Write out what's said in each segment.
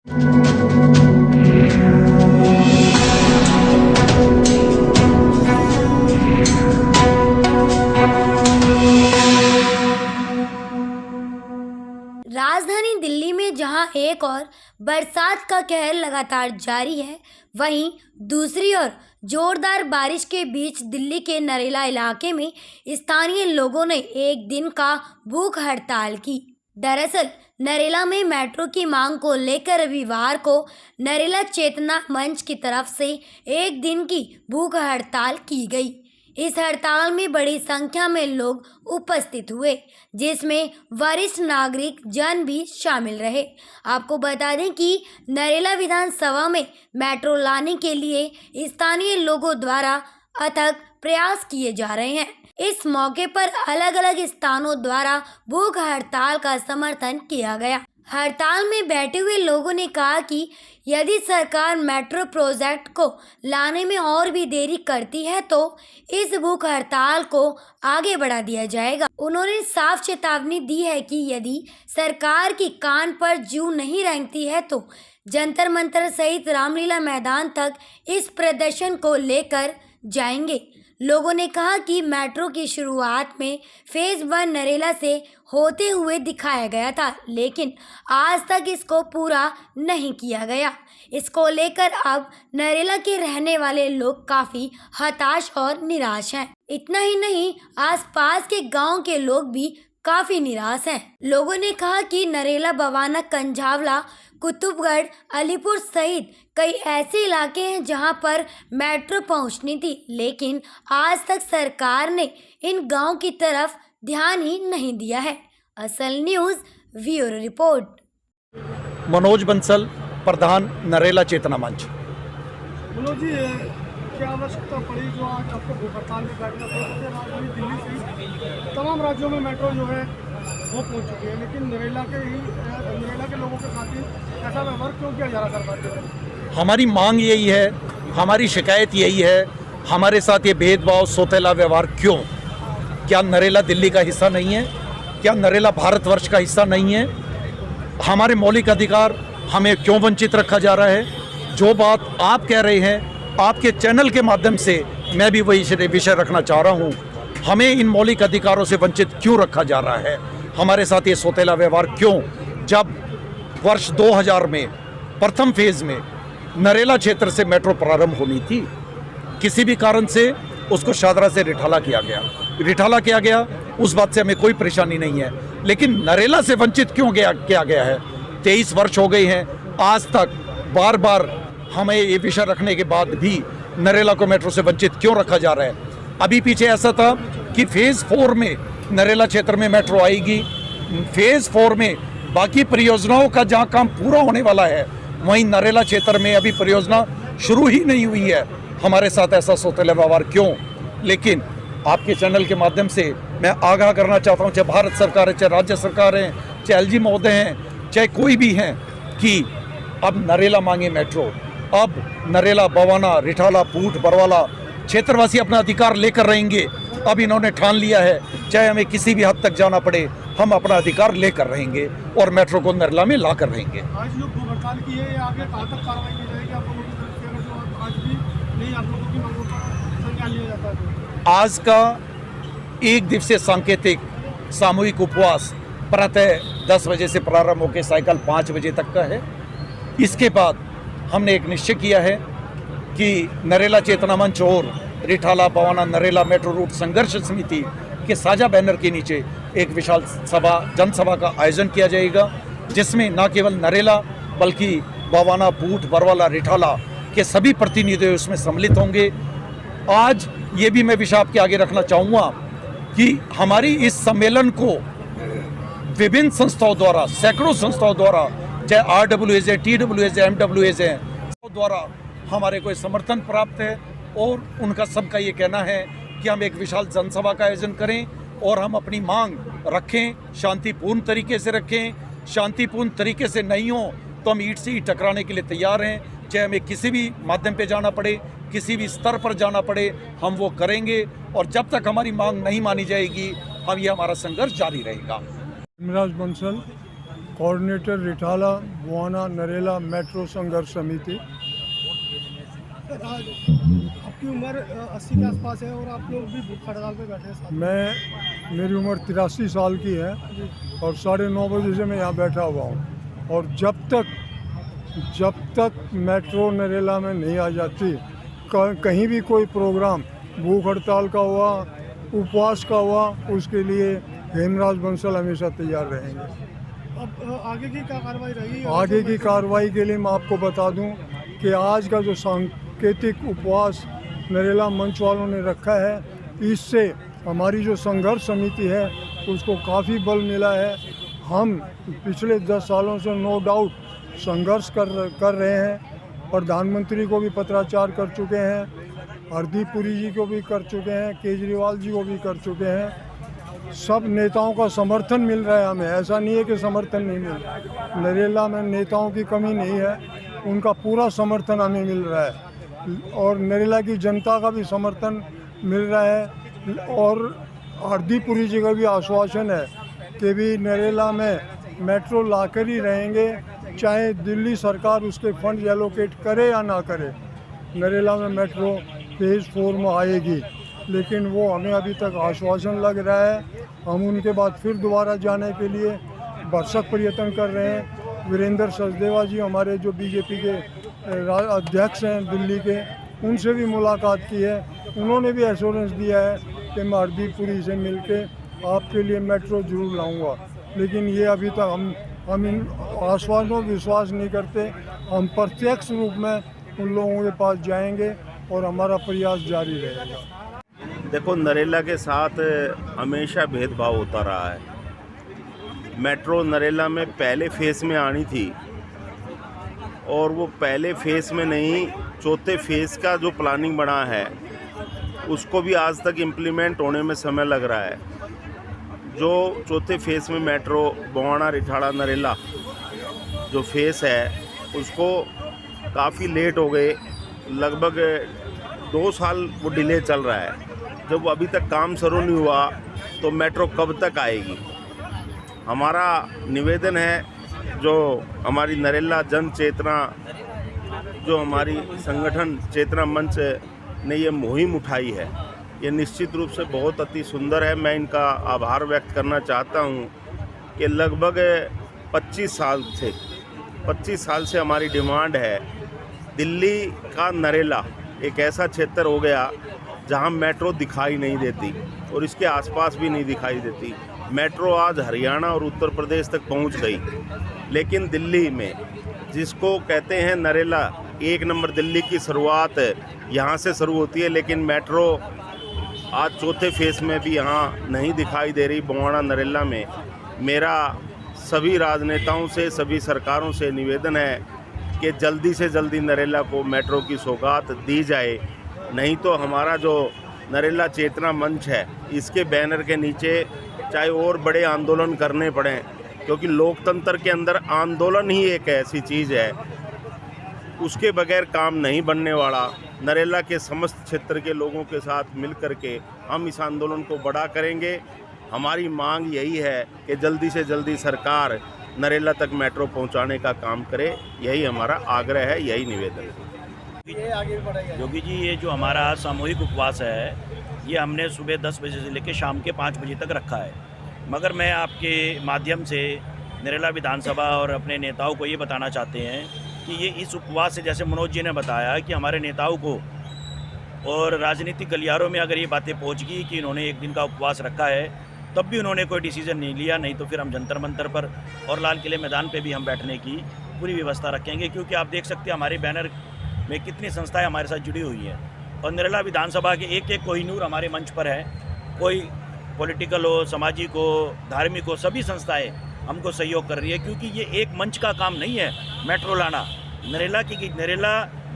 राजधानी दिल्ली में जहां एक और बरसात का कहर लगातार जारी है, वहीं दूसरी ओर जोरदार बारिश के बीच दिल्ली के नरेला इलाके में स्थानीय लोगों ने एक दिन का भूख हड़ताल की। दरअसल नरेला में मेट्रो की मांग को लेकर रविवार को नरेला चेतना मंच की तरफ से एक दिन की भूख हड़ताल की गई। इस हड़ताल में बड़ी संख्या में लोग उपस्थित हुए, जिसमें वरिष्ठ नागरिक जन भी शामिल रहे। आपको बता दें कि नरेला विधानसभा में मेट्रो लाने के लिए स्थानीय लोगों द्वारा अथक प्रयास किए जा रहे हैं। इस मौके पर अलग अलग स्थानों द्वारा भूख हड़ताल का समर्थन किया गया। हड़ताल में बैठे हुए लोगों ने कहा कि यदि सरकार मेट्रो प्रोजेक्ट को लाने में और भी देरी करती है तो इस भूख हड़ताल को आगे बढ़ा दिया जाएगा। उन्होंने साफ चेतावनी दी है कि यदि सरकार की कान पर जूं नहीं रेंगती है तो जंतर मंतर सहित रामलीला मैदान तक इस प्रदर्शन को लेकर जाएंगे। लोगों ने कहा कि मेट्रो की शुरुआत में फेज 1 नरेला से होते हुए दिखाया गया था, लेकिन आज तक इसको पूरा नहीं किया गया। इसको लेकर अब नरेला के रहने वाले लोग काफ़ी हताश और निराश हैं। इतना ही नहीं, आसपास के गांव के लोग भी काफ़ी निराश हैं। लोगों ने कहा कि नरेला, बवाना, कंझावला, कुतुबगढ़, अलीपुर सहित कई ऐसे इलाके हैं जहां पर मेट्रो पहुंचनी थी, लेकिन आज तक सरकार ने इन गांव की तरफ ध्यान ही नहीं दिया है। असल news bureau report. Manoj Bansal, प्रधान नरेला चेतना मंच। मनोज जी, क्या आवश्यकता पड़ी जो आज आपको भूख हड़ताल में बैठना पड़ा? राजधानी दिल्ली से तमाम राज्यों में मेट्रो जो है वो पहुंच चुकी है, लेकिन नरेला के लोगों के साथ ही ऐसा व्यवहार क्यों किया जा रहा सरकार के द्वारा? हमारी मांग यही है, हमारी शिकायत यही है, हमारे साथ ये भेदभाव, सौतेला व्यवहार क्यों? क्या नरेला दिल्ली का हिस्सा नहीं है? क्या नरेला भारतवर्ष का हिस्सा नहीं है? हमारे मौलिक अधिकार हमें क्यों वंचित रखा जा रहा है? जो बात आप कह रहे हैं, आपके चैनल के माध्यम से मैं भी वही विषय रखना चाह रहा हूँ। हमें इन मौलिक अधिकारों से वंचित क्यों रखा जा रहा है? हमारे साथ ये सौतेला व्यवहार क्यों? जब वर्ष 2000 में प्रथम फेज में नरेला क्षेत्र से मेट्रो प्रारंभ होनी थी, किसी भी कारण से उसको शादरा से रिठाला किया गया। उस बात से हमें कोई परेशानी नहीं है, लेकिन नरेला से वंचित क्यों किया गया है? 23 वर्ष हो गए हैं, आज तक बार बार हमें ये विषय रखने के बाद भी नरेला को मेट्रो से वंचित क्यों रखा जा रहा है? अभी पीछे ऐसा था कि फेज़ 4 में नरेला क्षेत्र में मेट्रो आएगी। फेज़ 4 में बाकी परियोजनाओं का जहां काम पूरा होने वाला है, वहीं नरेला क्षेत्र में अभी परियोजना शुरू ही नहीं हुई है। हमारे साथ ऐसा सौतेला व्यवहार क्यों? लेकिन आपके चैनल के माध्यम से मैं आगाह करना चाहता हूं, चाहे भारत सरकार है, चाहे राज्य सरकार है, चाहे LG महोदय हैं, चाहे कोई भी हैं, कि अब नरेला मांगे मेट्रो। अब नरेला, बवाना, रिठाला, पूट, बरवाला क्षेत्रवासी अपना अधिकार लेकर रहेंगे। अब इन्होंने ठान लिया है, चाहे हमें किसी भी हद तक जाना पड़े, हम अपना अधिकार लेकर रहेंगे और मेट्रो को नरेला में ला कर रहेंगे। आज जो भूख हड़ताल की है, ये आगे कहाँ तक कार्रवाई की जाएगी आप लोगों की तरफ से, अगर जो आज भी नहीं आप लोगों की मांगों का संज्ञान लिया जाता है? आज का 1 दिवसीय सांकेतिक सामूहिक उपवास प्रातः 10 बजे से प्रारंभ होकर सायकल 5 बजे तक का है। इसके बाद हमने एक निश्चय किया है कि नरेला चेतना मंच और रिठाला, बवाना, नरेला मेट्रो रूट संघर्ष समिति के साझा बैनर के नीचे एक विशाल जनसभा का आयोजन किया जाएगा, जिसमें न केवल नरेला बल्कि बवाना, पूट, बरवाला, रिठाला के सभी प्रतिनिधि उसमें सम्मिलित होंगे। आज ये भी मैं विषय आपके आगे रखना चाहूँगा कि हमारी इस सम्मेलन को विभिन्न संस्थाओं द्वारा, सैकड़ों संस्थाओं द्वारा, चाहे RWAs है, TWAs है, MWAs है, द्वारा हमारे को समर्थन प्राप्त है और उनका सबका ये कहना है कि हम एक विशाल जनसभा का आयोजन करें और हम अपनी मांग रखें, शांतिपूर्ण तरीके से रखें। शांतिपूर्ण तरीके से नहीं हो तो हम ईंट से ईंट टकराने के लिए तैयार हैं, चाहे हमें किसी भी माध्यम पे जाना पड़े, किसी भी स्तर पर जाना पड़े, हम वो करेंगे। और जब तक हमारी मांग नहीं मानी जाएगी, हम ये हमारा संघर्ष जारी रहेगा। मनोज बंसल, कोऑर्डिनेटर रिठाला बुआना नरेला मेट्रो संघर्ष समिति। आज आपकी उम्र 80 के आसपास है और आप लोग भी भूख हड़ताल पे बैठे हैं साथ में। मेरी उम्र 83 साल की है और 9:30 बजे से मैं यहाँ बैठा हुआ हूँ। और जब तक मेट्रो नरेला में नहीं आ जाती, कहीं भी कोई प्रोग्राम भूख हड़ताल का हुआ, उपवास का हुआ, उसके लिए हेमराज बंसल हमेशा तैयार रहेंगे। अब आगे की क्या कार्रवाई रही? आगे की कार्रवाई के लिए मैं आपको बता दूं कि आज का जो सांकेतिक उपवास नरेला मंच वालों ने रखा है, इससे हमारी जो संघर्ष समिति है उसको काफ़ी बल मिला है। हम पिछले 10 सालों से नो डाउट संघर्ष कर रहे हैं। प्रधानमंत्री को भी पत्राचार कर चुके हैं, हरदीप पुरी जी को भी कर चुके हैं, केजरीवाल जी को भी कर चुके हैं। सब नेताओं का समर्थन मिल रहा है हमें, ऐसा नहीं है कि समर्थन नहीं मिल रहा है। नरेला में नेताओं की कमी नहीं है, उनका पूरा समर्थन हमें मिल रहा है और नरेला की जनता का भी समर्थन मिल रहा है। और हरदीप पुरी जी का भी आश्वासन है कि भी नरेला में मेट्रो लाकर ही रहेंगे, चाहे दिल्ली सरकार उसके फंड एलोकेट करे या ना करे। नरेला में मेट्रो फेज़ 4 में आएगी, लेकिन वो हमें अभी तक आश्वासन लग रहा है। हम उनके बाद फिर दोबारा जाने के लिए भरसक प्रयत्न कर रहे हैं। वीरेंद्र सचदेवा जी हमारे जो बीजेपी के अध्यक्ष हैं दिल्ली के, उनसे भी मुलाकात की है। उन्होंने भी एश्योरेंस दिया है कि मैं हरदीप पुरी से मिलके आपके लिए मेट्रो जरूर लाऊंगा। लेकिन ये अभी तक हम इन आश्वासनों विश्वास नहीं करते। हम प्रत्यक्ष रूप में उन लोगों के पास जाएंगे और हमारा प्रयास जारी रहेगा। देखो, नरेला के साथ हमेशा भेदभाव होता रहा है। मेट्रो नरेला में पहले फेज़ में आनी थी और वो पहले फेज़ में नहीं, चौथे फेज़ का जो प्लानिंग बना है उसको भी आज तक इम्प्लीमेंट होने में समय लग रहा है। जो चौथे फेज़ में मेट्रो बुआना रिठाला नरेला जो फेज़ है उसको काफ़ी लेट हो गए, लगभग 2 साल वो डिले चल रहा है। जब अभी तक काम शुरू नहीं हुआ तो मेट्रो कब तक आएगी? हमारा निवेदन है, जो हमारी नरेला जन चेतना, जो हमारी संगठन चेतना मंच ने ये मुहिम उठाई है, ये निश्चित रूप से बहुत अति सुंदर है। मैं इनका आभार व्यक्त करना चाहता हूँ कि लगभग 25 साल से हमारी डिमांड है। दिल्ली का नरेला एक ऐसा क्षेत्र हो गया जहां मेट्रो दिखाई नहीं देती और इसके आसपास भी नहीं दिखाई देती। मेट्रो आज हरियाणा और उत्तर प्रदेश तक पहुंच गई, लेकिन दिल्ली में जिसको कहते हैं नरेला, 1 नंबर दिल्ली की शुरुआत यहां से शुरू होती है, लेकिन मेट्रो आज चौथे फेज़ में भी यहां नहीं दिखाई दे रही। बुआना नरेला में मेरा सभी राजनेताओं से, सभी सरकारों से निवेदन है कि जल्दी से जल्दी नरेला को मेट्रो की सौगात दी जाए, नहीं तो हमारा जो नरेला चेतना मंच है इसके बैनर के नीचे चाहे और बड़े आंदोलन करने पड़ें, क्योंकि लोकतंत्र के अंदर आंदोलन ही एक ऐसी चीज़ है, उसके बगैर काम नहीं बनने वाला। नरेला के समस्त क्षेत्र के लोगों के साथ मिल कर के हम इस आंदोलन को बड़ा करेंगे। हमारी मांग यही है कि जल्दी से जल्दी सरकार नरेला तक मेट्रो पहुंचाने का काम करे, यही हमारा आग्रह है, यही निवेदन है। योगी जी, ये जो हमारा सामूहिक उपवास है ये हमने सुबह 10 बजे से लेकर शाम के 5 बजे तक रखा है। मगर मैं आपके माध्यम से नरेला विधानसभा और अपने नेताओं को ये बताना चाहते हैं कि ये इस उपवास से, जैसे मनोज जी ने बताया कि हमारे नेताओं को और राजनीतिक गलियारों में अगर ये बातें पहुँच गई कि इन्होंने 1 दिन का उपवास रखा है, तब भी उन्होंने कोई डिसीज़न नहीं लिया। नहीं तो फिर हम जंतर मंतर पर और लाल किले मैदान पे भी हम बैठने की पूरी व्यवस्था रखेंगे, क्योंकि आप देख सकते हैं हमारे बैनर में कितनी संस्थाएं हमारे साथ जुड़ी हुई हैं और नरेला विधानसभा के एक कोहिनूर हमारे मंच पर है। कोई पॉलिटिकल हो, सामाजिक हो, धार्मिक हो, सभी संस्थाएं हमको सहयोग कर रही है, क्योंकि ये एक मंच का काम नहीं है मेट्रो लाना। नरेला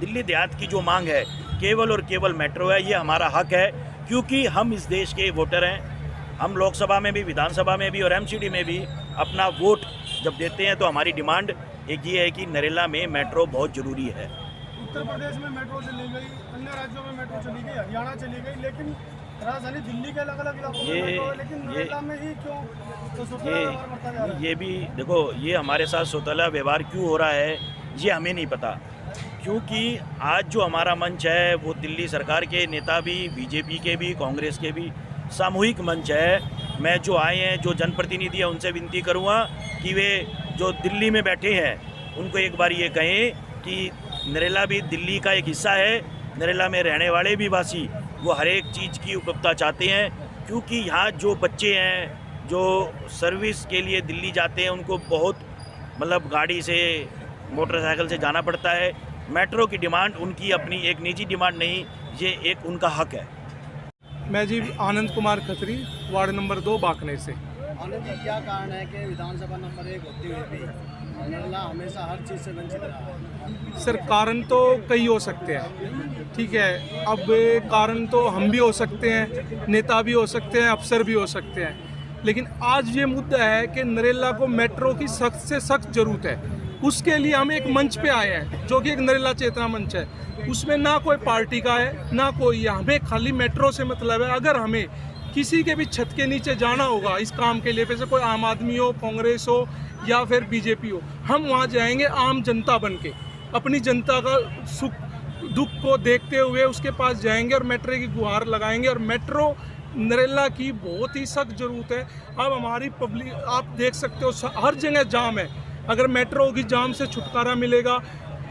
दिल्ली देहात की जो मांग है केवल और केवल मेट्रो है, ये हमारा हक है, क्योंकि हम इस देश के वोटर हैं। हम लोकसभा में भी, विधानसभा में भी और एमसीडी में भी अपना वोट जब देते हैं तो हमारी डिमांड एक ये है कि नरेला में मेट्रो बहुत ज़रूरी है। उत्तर प्रदेश में मेट्रो चली गई, अन्य राज्यों में मेट्रो चली गई, हरियाणा चली गई, लेकिन राजधानी दिल्ली के अलग अलग इलाकों में ये- मेट्रो है, लेकिन नरेला में ही क्यों तो सौतेला व्यवहार बढ़ता जा रहा है? ये भी देखो, ये हमारे साथ सौतेला व्यवहार क्यों हो रहा है ये हमें नहीं पता, क्योंकि आज जो हमारा मंच है वो दिल्ली सरकार के नेता भी, बीजेपी के भी, कांग्रेस के भी सामूहिक मंच है। मैं जो आए हैं, जो जनप्रतिनिधि हैं, उनसे विनती करूँगा कि वे जो दिल्ली में बैठे हैं उनको एक बार ये कहें कि नरेला भी दिल्ली का एक हिस्सा है। नरेला में रहने वाले भी वासी वो हर एक चीज़ की उपलब्धता चाहते हैं, क्योंकि यहाँ जो बच्चे हैं जो सर्विस के लिए दिल्ली जाते हैं उनको बहुत मतलब गाड़ी से, मोटरसाइकिल से जाना पड़ता है। मेट्रो की डिमांड उनकी अपनी एक निजी डिमांड नहीं, ये एक उनका हक है। मैं जी आनंद कुमार खत्री, वार्ड नंबर 2 बाकनेर से। आनंद जी, क्या कारण है कि विधानसभा नंबर 1 होते हुए भी नरेला हमेशा हर चीज़ से वंचित रहा है? सर कारण तो कई हो सकते हैं, ठीक है। अब कारण तो हम भी हो सकते हैं, नेता भी हो सकते हैं, अफसर भी हो सकते हैं, लेकिन आज ये मुद्दा है कि नरेला को मेट्रो की सख्त से सख्त ज़रूरत है। उसके लिए हम एक मंच पे आए हैं जो कि एक नरेला चेतना मंच है। उसमें ना कोई पार्टी का है ना कोई, हमें खाली मेट्रो से मतलब है। अगर हमें किसी के भी छत के नीचे जाना होगा इस काम के लिए, वैसे कोई आम आदमी हो, कांग्रेस हो या फिर बीजेपी हो, हम वहाँ जाएंगे आम जनता बन के, अपनी जनता का सुख दुख को देखते हुए उसके पास जाएंगे और मेट्रो की गुहार लगाएंगे। और मेट्रो नरेला की बहुत ही सख्त ज़रूरत है। अब हमारी पब्लिक आप देख सकते हो हर जगह जाम है। अगर मेट्रो की जाम से छुटकारा मिलेगा,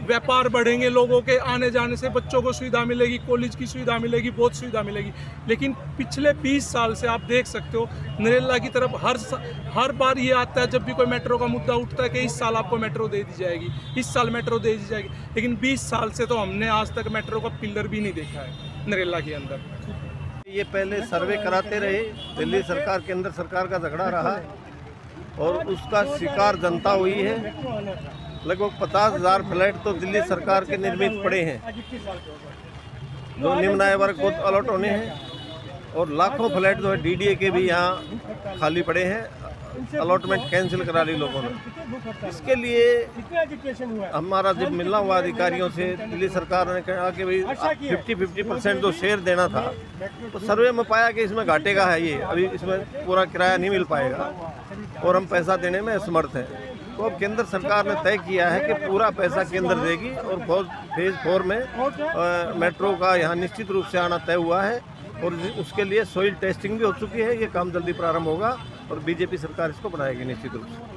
व्यापार बढ़ेंगे, लोगों के आने जाने से बच्चों को सुविधा मिलेगी, कॉलेज की सुविधा मिलेगी, बहुत सुविधा मिलेगी। लेकिन पिछले 20 साल से आप देख सकते हो नरेला की तरफ हर बार ये आता है जब भी कोई मेट्रो का मुद्दा उठता है कि इस साल आपको मेट्रो दे दी जाएगी, इस साल मेट्रो दे दी जाएगी। लेकिन 20 साल से तो हमने आज तक मेट्रो का पिलर भी नहीं देखा है नरेला के अंदर। ये पहले सर्वे कराते रहे, दिल्ली सरकार के अंदर सरकार का झगड़ा रहा और उसका शिकार जनता हुई है। लगभग 50,000 फ्लैट तो दिल्ली सरकार के निर्मित पड़े हैं जो निम्न आय वर्ग को अलॉट होने हैं, और लाखों फ्लैट जो है डीडीए के भी यहाँ खाली पड़े हैं, अलॉटमेंट कैंसिल करा ली लोगों ने। इसके लिए हमारा जब मिलना हुआ अधिकारियों से, दिल्ली सरकार ने कहा कि भाई 50% जो शेयर देना था, तो सर्वे में पाया कि इसमें घाटे का है, ये अभी इसमें पूरा किराया नहीं मिल पाएगा और हम पैसा देने में असमर्थ हैं। तो अब केंद्र सरकार ने तय किया है कि पूरा पैसा केंद्र देगी और फेज 4 में मेट्रो का यहाँ निश्चित रूप से आना तय हुआ है और उसके लिए सॉइल टेस्टिंग भी हो चुकी है। ये काम जल्दी प्रारंभ होगा और बीजेपी सरकार इसको बनाएगी निश्चित रूप से।